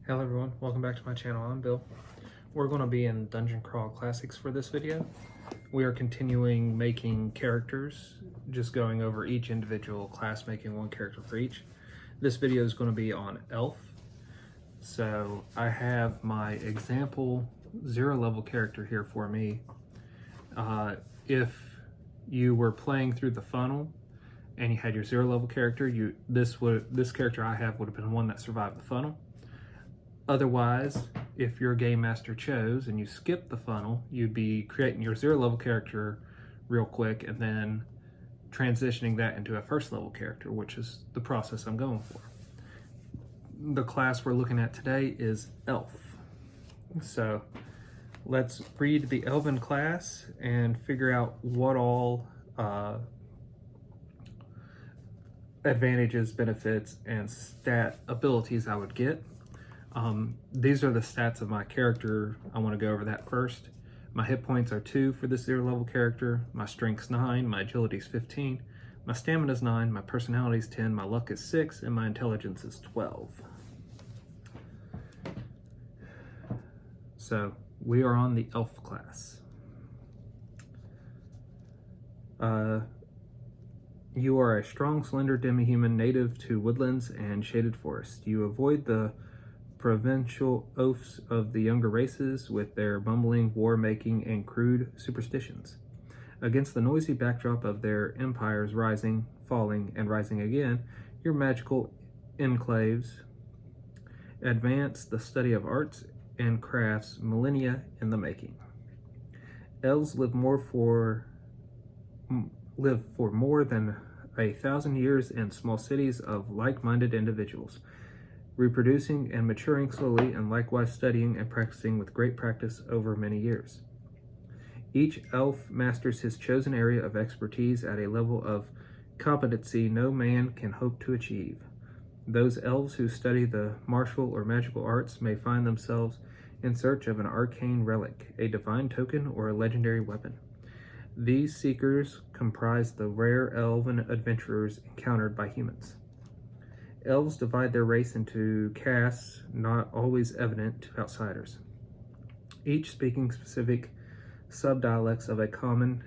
Hello everyone, welcome back to my channel. I'm Bill. We're going to be in Dungeon Crawl Classics for this video. We are continuing making characters, just going over each individual class, making one character for each. This video is going to be on Elf. So I have my example 0 level character here for me. If you were playing through the funnel and you had your 0 level character, this character I have would have been one that survived the funnel. Otherwise, if your game master chose and you skipped the funnel, you'd be creating your 0 level character real quick and then transitioning that into a 1st level character, which is the process I'm going for. The class we're looking at today is Elf. So let's read the Elven class and figure out what all advantages, benefits, and stat abilities I would get. These are the stats of my character. I want to go over that first. My hit points are 2 for this 0 level character. My strength's 9, my agility's 15, my stamina's 9, my personality's 10, my luck is 6, and my intelligence is 12. So we are on the Elf class. You are a strong, slender demi-human native to woodlands and shaded forests. You avoid the provincial oaths of the younger races with their bumbling, war-making, and crude superstitions. Against the noisy backdrop of their empires rising, falling, and rising again, your magical enclaves advance the study of arts and crafts millennia in the making. Elves live for more than 1,000 years in small cities of like-minded individuals, reproducing and maturing slowly, and likewise studying and practicing with great practice over many years. Each elf masters his chosen area of expertise at a level of competency no man can hope to achieve. Those elves who study the martial or magical arts may find themselves in search of an arcane relic, a divine token, or a legendary weapon. These seekers comprise the rare elven adventurers encountered by humans. Elves divide their race into castes not always evident to outsiders, each speaking specific subdialects of a common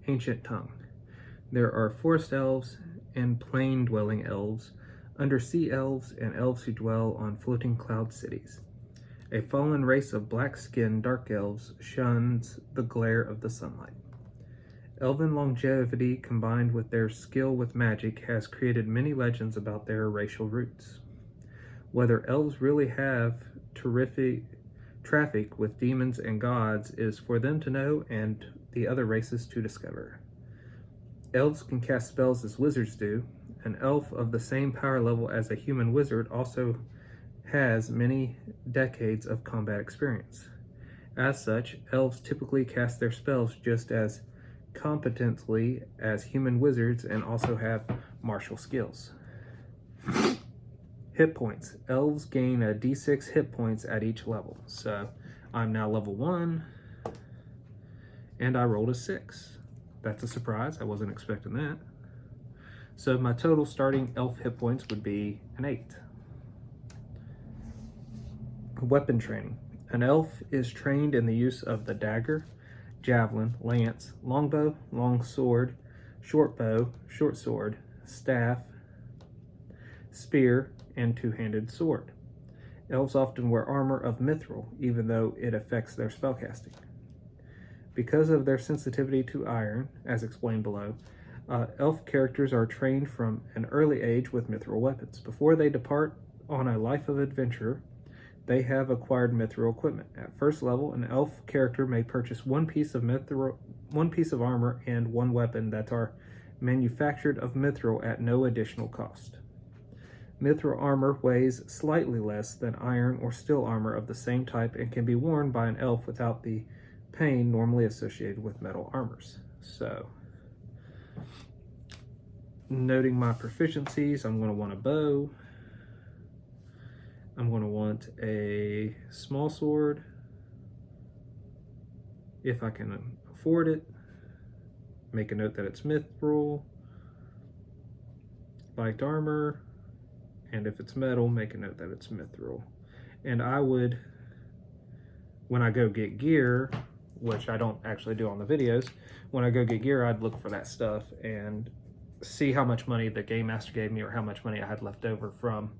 ancient tongue. There are forest elves and plain-dwelling elves, undersea elves, and elves who dwell on floating cloud cities. A fallen race of black-skinned dark elves shuns the glare of the sunlight. Elven longevity combined with their skill with magic has created many legends about their racial roots. Whether elves really have traffic with demons and gods is for them to know and the other races to discover. Elves can cast spells as wizards do. An elf of the same power level as a human wizard also has many decades of combat experience. As such, elves typically cast their spells just as competently as human wizards and also have martial skills. Hit points. Elves gain a d6 hit points at each level. So I'm now level 1 and I rolled a 6. That's a surprise. I wasn't expecting that. So my total starting elf hit points would be an 8. Weapon training. An elf is trained in the use of the dagger, javelin, lance, longbow, long sword, short bow, short sword, staff, spear, and two-handed sword. Elves often wear armor of mithril, even though it affects their spellcasting. Because of their sensitivity to iron, as explained below, elf characters are trained from an early age with mithril weapons. Before they depart on a life of adventure, they have acquired mithril equipment. At 1st level, an elf character may purchase one piece of armor and one weapon that are manufactured of mithril at no additional cost. Mithril armor weighs slightly less than iron or steel armor of the same type and can be worn by an elf without the pain normally associated with metal armors. So, noting my proficiencies, I'm going to want a bow. I'm going to want a small sword, if I can afford it. Make a note that it's mithril, light armor, and if it's metal, make a note that it's mithril. And I would, when I go get gear, which I don't actually do on the videos, when I go get gear, I'd look for that stuff and see how much money the Game Master gave me or how much money I had left over from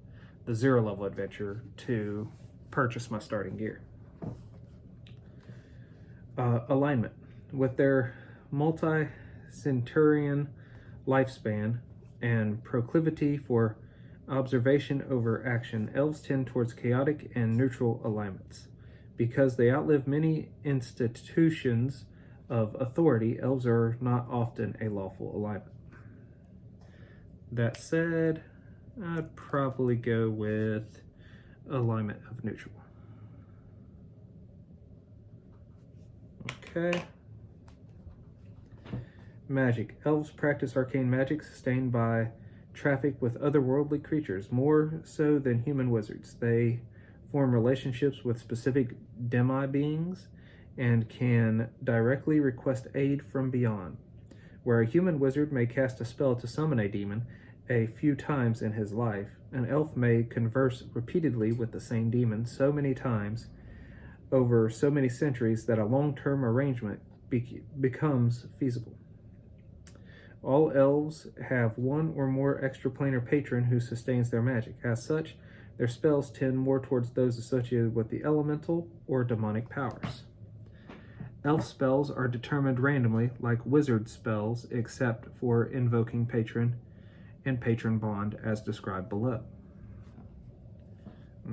the 0 level adventure to purchase my starting gear. Alignment. With their multi-centurion lifespan and proclivity for observation over action, elves tend towards chaotic and neutral alignments. Because they outlive many institutions of authority, elves are not often a lawful alignment. That said, I'd probably go with alignment of neutral. Okay. Magic. Elves practice arcane magic sustained by traffic with otherworldly creatures, more so than human wizards. They form relationships with specific demi-beings and can directly request aid from beyond. Where a human wizard may cast a spell to summon a demon a few times in his life, an elf may converse repeatedly with the same demon so many times over so many centuries that a long-term arrangement becomes feasible. All elves have one or more extraplanar patron who sustains their magic. As such, their spells tend more towards those associated with the elemental or demonic powers. Elf spells are determined randomly, like wizard spells, except for invoking patron and patron bond as described below.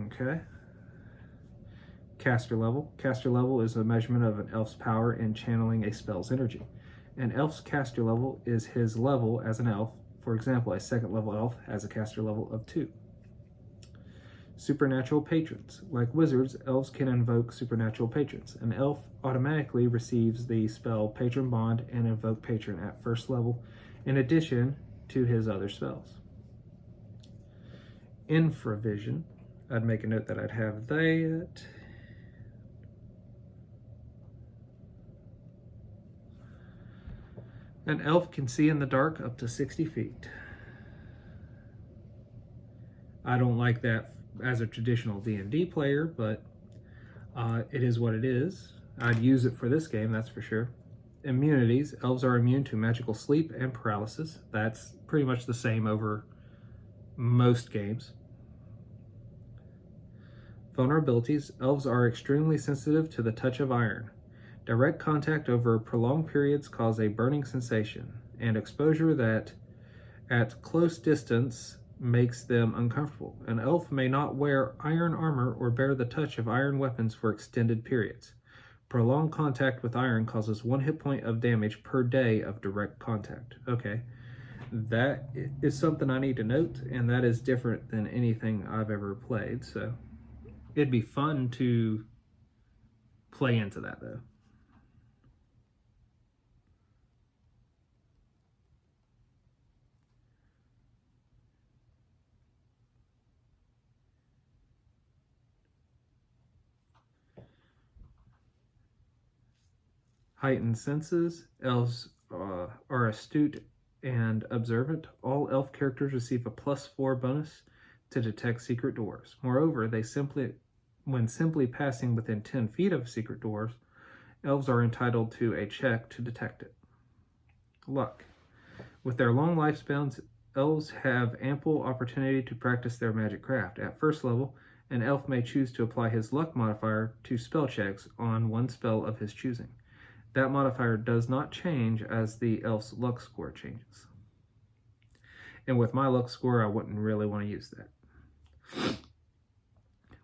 Okay. Caster level. Caster level is a measurement of an elf's power in channeling a spell's energy. An elf's caster level is his level as an elf. For example, a 2nd level elf has a caster level of 2. Supernatural patrons. Like wizards, elves can invoke supernatural patrons. An elf automatically receives the spell Patron Bond and Invoke Patron at 1st level, in addition to his other spells. Infravision. I'd make a note that I'd have that. An elf can see in the dark up to 60 feet. I don't like that as a traditional D&D player, but it is what it is. I'd use it for this game, that's for sure. Immunities. Elves are immune to magical sleep and paralysis. That's pretty much the same over most games. Vulnerabilities. Elves are extremely sensitive to the touch of iron. Direct contact over prolonged periods cause a burning sensation, and exposure that at close distance makes them uncomfortable. An elf may not wear iron armor or bear the touch of iron weapons for extended periods. Prolonged contact with iron causes 1 hit point of damage per day of direct contact. Okay, that is something I need to note, and that is different than anything I've ever played, so it'd be fun to play into that though. Heightened senses. Elves are astute and observant. All elf characters receive a +4 bonus to detect secret doors. Moreover, when simply passing within 10 feet of secret doors, elves are entitled to a check to detect it. Luck. With their long lifespans, elves have ample opportunity to practice their magic craft. At 1st level, an elf may choose to apply his luck modifier to spell checks on one spell of his choosing. That modifier does not change as the elf's luck score changes. And with my luck score, I wouldn't really want to use that.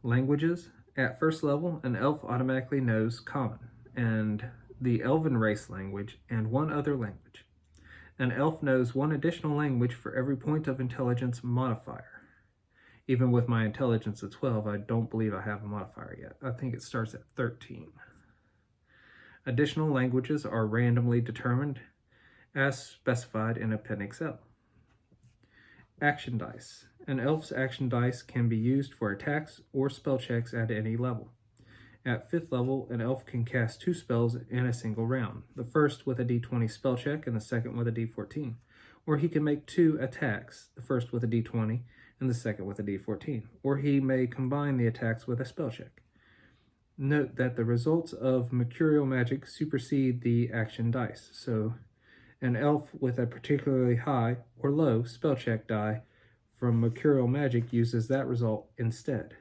Languages. At 1st level, an elf automatically knows Common and the Elven race language and 1 other language. An elf knows 1 additional language for every point of intelligence modifier. Even with my intelligence at 12, I don't believe I have a modifier yet. I think it starts at 13. Additional languages are randomly determined as specified in Appendix L. Action dice. An elf's action dice can be used for attacks or spell checks at any level. At 5th level, an elf can cast 2 spells in a single round, the first with a d20 spell check and the second with a d14. Or he can make 2 attacks, the first with a d20 and the second with a d14, or he may combine the attacks with a spell check. Note that the results of Mercurial magic supersede the action dice, so an elf with a particularly high or low spell check die from Mercurial magic uses that result instead,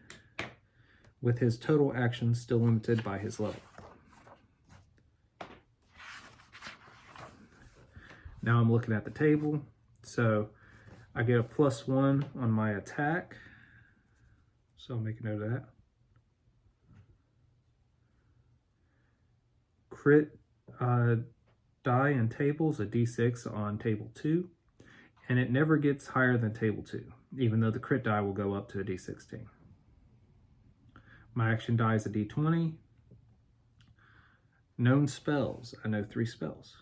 with his total actions still limited by his level. Now I'm looking at the table, so I get a +1 on my attack, so I'll make a note of that. Crit die in tables, a d6 on table 2, and it never gets higher than table 2, even though the crit die will go up to a d16. My action die is a d20. Known spells, I know 3 spells.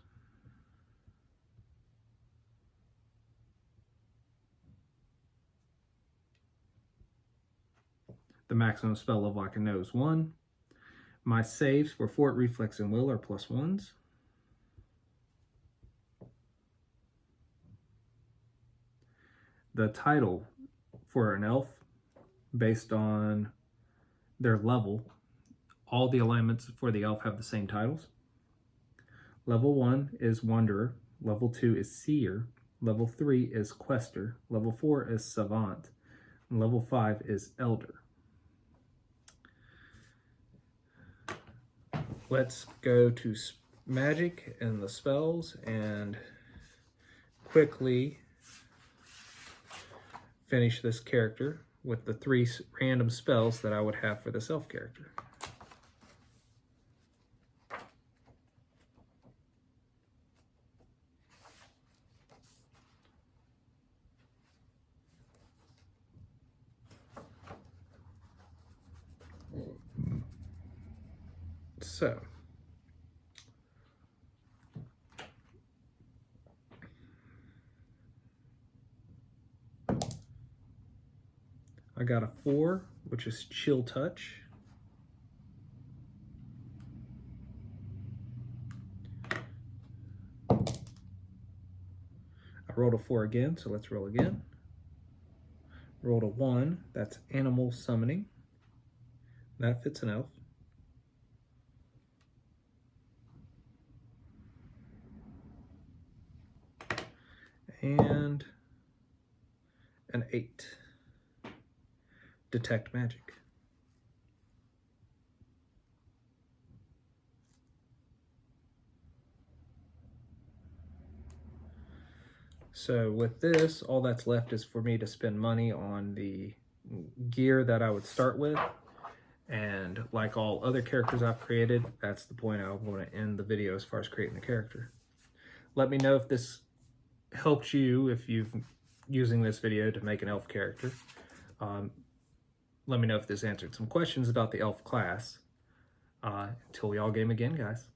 The maximum spell level I can know is 1. My saves for Fort, Reflex, and Will are +1s. The title for an elf, based on their level, all the alignments for the elf have the same titles. Level 1 is Wanderer, Level 2 is Seer, Level 3 is Quester, Level 4 is Savant, and Level 5 is Elder. Let's go to magic and the spells and quickly finish this character with the 3 random spells that I would have for this elf character. So, I got a 4, which is Chill Touch. I rolled a 4 again, so let's roll again. Rolled a 1, that's Animal Summoning. That fits an elf. And an 8. Detect Magic. So with this, all that's left is for me to spend money on the gear that I would start with. And like all other characters I've created, that's the point I want to end the video as far as creating the character. Let me know if this helped you, if you've using this video to make an elf character. Let me know if this answered some questions about the elf class. Until we all game again, guys.